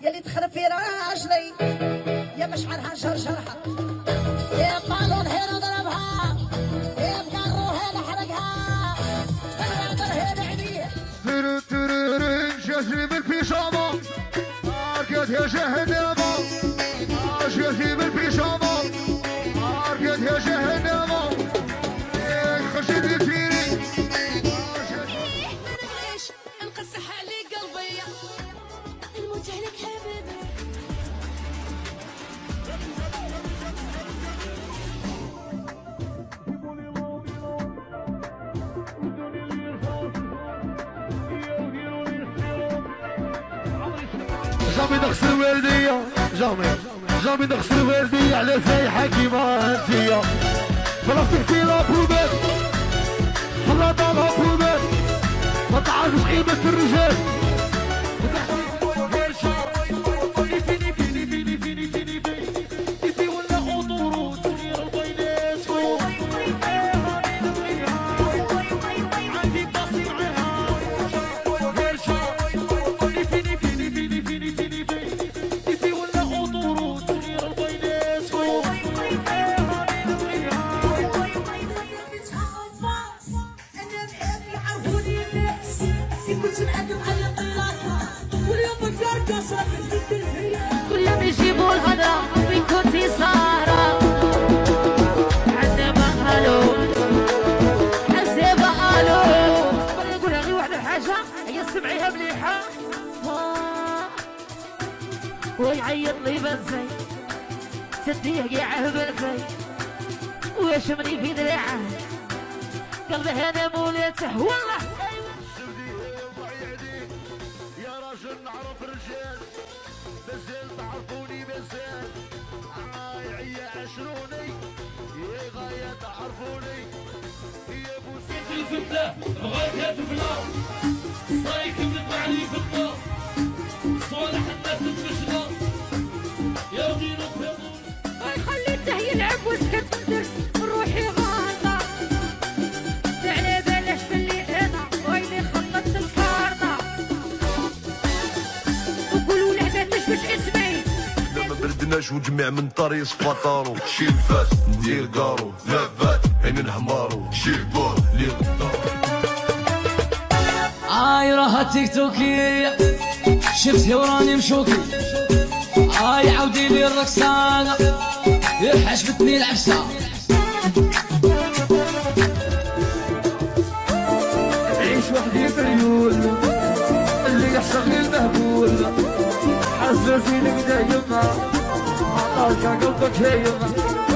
يلي تخرب في راجلي يا مشعرها شرشرها يا بالون هنا ضربها يا بقارو هنا حرقها الوادر هنا عينيه جاسي بالبيجامة أركض يا جهنم جاسي بالبيجامة أركض يا جهنم خرجت لي فيني ليش انقسح علي قلبي الموت عليك حبيبي جامي نغسل الوردية جامي نغسل الوردية على سايحة كيما انتيا بلاصتك في لابوبات خلاطة لابوبات ما تعرفش قيمة الرجال كل يوم يجيبوا الهضرة وين كنتي سهرة عندنا ما قالوا حسابة قالوا بغي نقولها غير واحدة الحاجة هي سمعيها مليحة ويعيط لي بنزي تديه قاعه بالفي ويشمني في دراعه قلبه هذا مولته والله نعرف رجال بزال تعرفوني بزال عيا عشروني يا غاية تعرفوني يا بوسي الفتلة بغيتها تفلى صايك من معلي في النار صالح الناس تفشلة يا ودي نفهمون هاي خليته يلعب وسكت ندرس روحي غالطة على بلاش باللي انا ويلي خلطت الكارطة وقولوا لعبات مش اسمي ما بردناش وجميع من طريق فطارو شي الفاس ندير قارو لابات عين حمارو شي البور لي قدارو راها تيك توكي شفتي وراني مشوكي عاودي لي الرقصانة حشبتني العفسة عيش وحدي في ريول اللي يحصل لي المهبول حساسي لك دايما عطاك قلبك يا يما